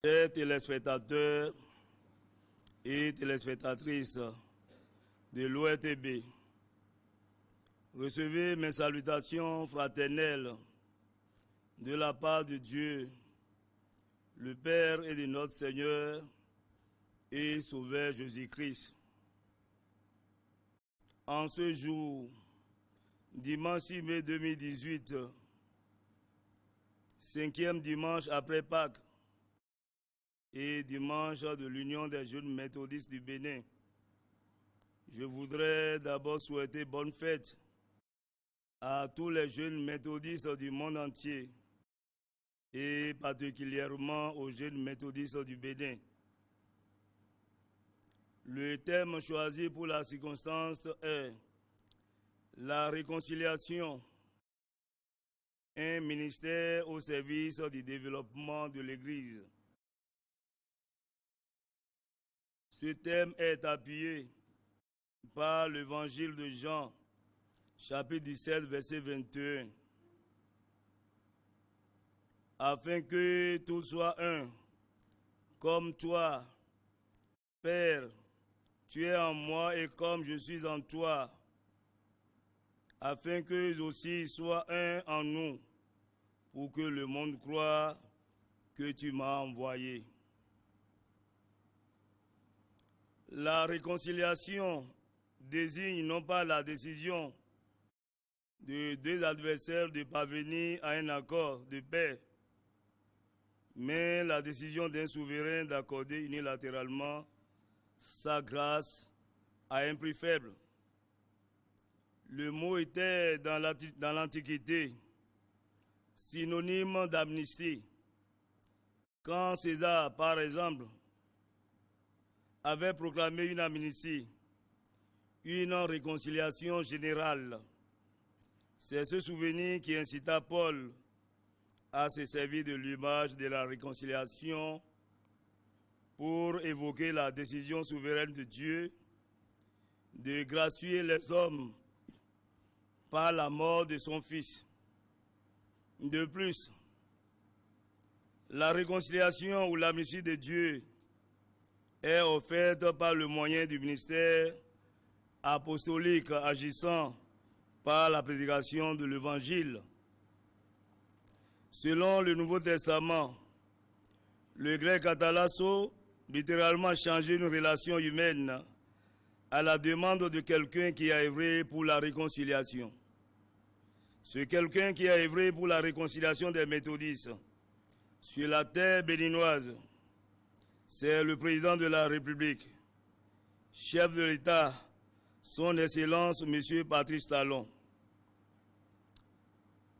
Chers téléspectateurs et téléspectatrices de l'ORTB, recevez mes salutations fraternelles de la part de Dieu, le Père et de notre Seigneur et Sauveur Jésus-Christ. En ce jour, dimanche 6 mai 2018, 5e dimanche après Pâques, et dimanche de l'Union des jeunes méthodistes du Bénin. Je voudrais d'abord souhaiter bonne fête à tous les jeunes méthodistes du monde entier et particulièrement aux jeunes méthodistes du Bénin. Le thème choisi pour la circonstance est la réconciliation, un ministère au service du développement de l'Église. Ce thème est appuyé par l'évangile de Jean, chapitre 17, verset 21. Afin que tout soit un, comme toi, Père, tu es en moi et comme je suis en toi, afin qu'eux aussi soient un en nous, pour que le monde croie que tu m'as envoyé. La réconciliation désigne non pas la décision de deux adversaires de parvenir à un accord de paix, mais la décision d'un souverain d'accorder unilatéralement sa grâce à un prix faible. Le mot était dans l'Antiquité synonyme d'amnistie. Quand César, par exemple, avait proclamé une amnistie, une réconciliation générale. C'est ce souvenir qui incita Paul à se servir de l'image de la réconciliation pour évoquer la décision souveraine de Dieu de gracier les hommes par la mort de son Fils. De plus, la réconciliation ou l'amnistie de Dieu est offerte par le moyen du ministère apostolique agissant par la prédication de l'Évangile. Selon le Nouveau Testament, le grec katalasso, littéralement changer une relation humaine à la demande de quelqu'un qui a œuvré pour la réconciliation. Ce quelqu'un qui a œuvré pour la réconciliation des méthodistes sur la terre béninoise, c'est le président de la République, chef de l'État, son Excellence M. Patrice Talon.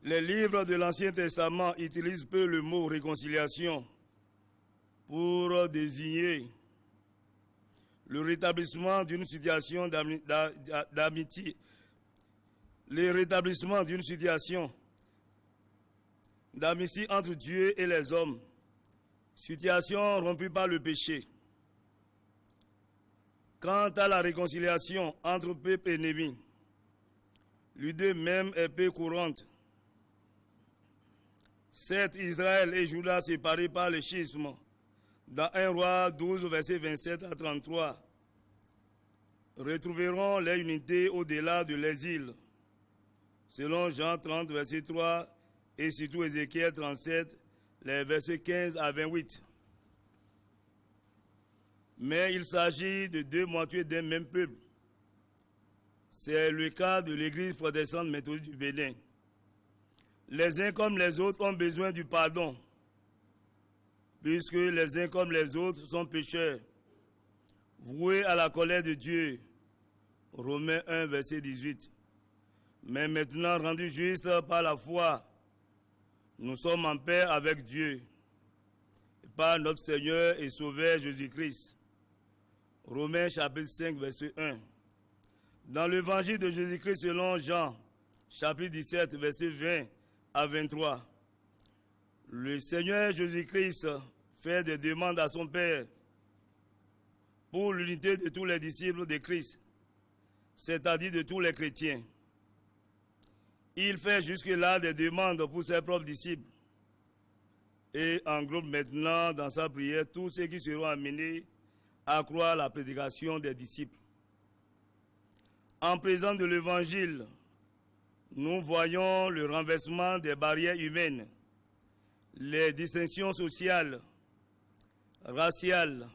Les livres de l'Ancien Testament utilisent peu le mot réconciliation pour désigner le rétablissement d'une situation d'amitié, le rétablissement d'une situation d'amitié entre Dieu et les hommes, situation rompue par le péché. Quant à la réconciliation entre peuples ennemis, l'idée même est peu courante. Certes, Israël et Juda séparés par le schisme, dans 1 Roi 12, versets 27 à 33, retrouveront leur unité au-delà de l'exil, selon Jean 30, verset 3, et surtout Ézéchiel 37, les versets 15 à 28. Mais il s'agit de deux moitiés d'un même peuple. C'est le cas de l'Église protestante méthodiste du Bénin. Les uns comme les autres ont besoin du pardon, puisque les uns comme les autres sont pécheurs, voués à la colère de Dieu. Romains 1, verset 18. Mais maintenant rendus justes par la foi, nous sommes en paix avec Dieu, par notre Seigneur et Sauveur Jésus-Christ. Romains chapitre 5, verset 1. Dans l'évangile de Jésus-Christ selon Jean, chapitre 17, verset 20 à 23, le Seigneur Jésus-Christ fait des demandes à son Père pour l'unité de tous les disciples de Christ, c'est-à-dire de tous les chrétiens. Il fait jusque-là des demandes pour ses propres disciples. et englobe maintenant dans sa prière tous ceux qui seront amenés à croire la prédication des disciples. En présence de l'Évangile, nous voyons le renversement des barrières humaines, les distinctions sociales, raciales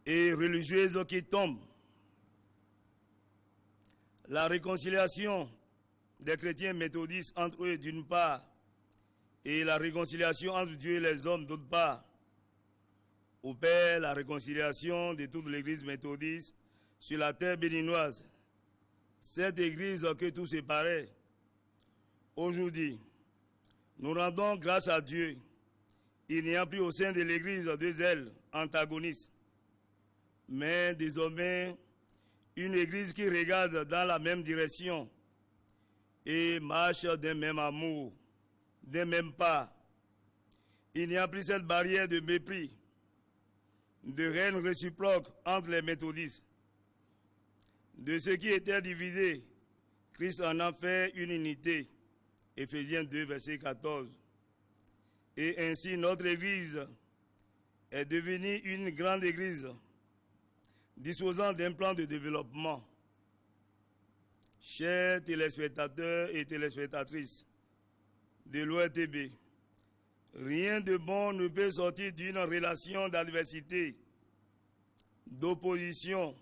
et religieuses qui tombent. La réconciliation des chrétiens méthodistes entre eux d'une part et la réconciliation entre Dieu et les hommes d'autre part opère la réconciliation de toute l'Église méthodiste sur la terre béninoise. Cette Église que tout séparait. Aujourd'hui, nous rendons grâce à Dieu. Il n'y a plus au sein de l'Église deux ailes antagonistes, mais désormais une Église qui regarde dans la même direction et marche d'un même amour, d'un même pas. Il n'y a plus cette barrière de mépris, de haine réciproque entre les méthodistes. De ce qui était divisé, Christ en a fait une unité. Éphésiens 2, verset 14. Et ainsi notre Église est devenue une grande Église, disposant d'un plan de développement. Chers téléspectateurs et téléspectatrices de l'ORTB, rien de bon ne peut sortir d'une relation d'adversité, d'opposition,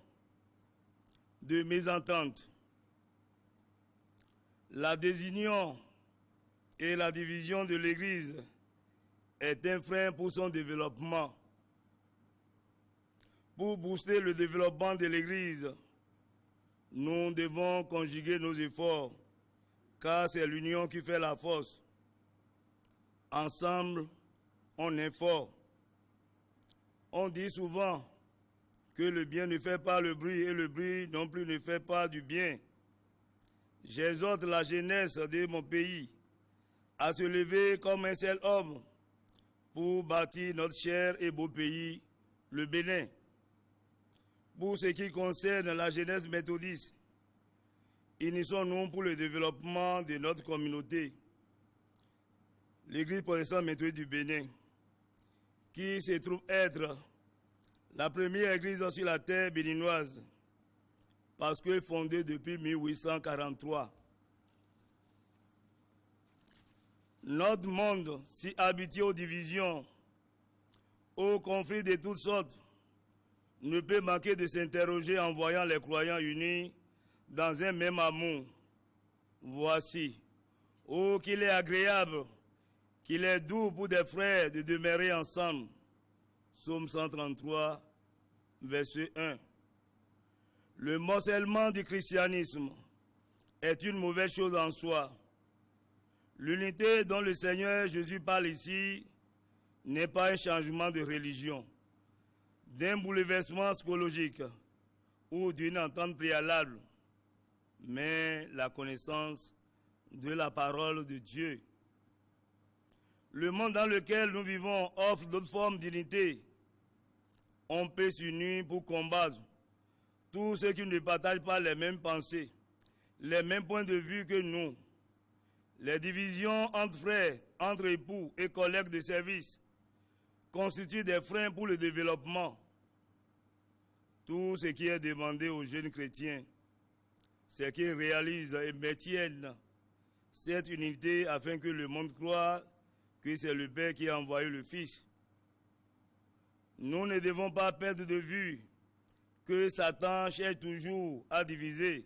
de mésentente. La désunion et la division de l'Église est un frein pour son développement. Pour booster le développement de l'Église, nous devons conjuguer nos efforts, car c'est l'union qui fait la force. Ensemble, on est fort. On dit souvent que le bien ne fait pas le bruit et le bruit non plus ne fait pas du bien. J'exhorte la jeunesse de mon pays à se lever comme un seul homme pour bâtir notre cher et beau pays, le Bénin. Pour ce qui concerne la jeunesse méthodiste, unissons-nous pour le développement de notre communauté. L'Église protestante méthodiste du Bénin, qui se trouve être la première église sur la terre béninoise, parce que fondée depuis 1843. Notre monde, si habitué aux divisions, aux conflits de toutes sortes, ne peut manquer de s'interroger en voyant les croyants unis dans un même amour. Voici, oh qu'il est agréable, qu'il est doux pour des frères de demeurer ensemble. Psaume 133, verset 1. Le morcellement du christianisme est une mauvaise chose en soi. L'unité dont le Seigneur Jésus parle ici n'est pas un changement de religion, d'un bouleversement psychologique ou d'une entente préalable, mais la connaissance de la parole de Dieu. Le monde dans lequel nous vivons offre d'autres formes d'unité. On peut s'unir pour combattre tous ceux qui ne partagent pas les mêmes pensées, les mêmes points de vue que nous. Les divisions entre frères, entre époux et collègues de service constituent des freins pour le développement. Tout ce qui est demandé aux jeunes chrétiens, c'est qu'ils réalisent et maintiennent cette unité afin que le monde croie que c'est le Père qui a envoyé le Fils. Nous ne devons pas perdre de vue que Satan cherche toujours à diviser,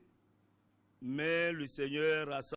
mais le Seigneur rassemble.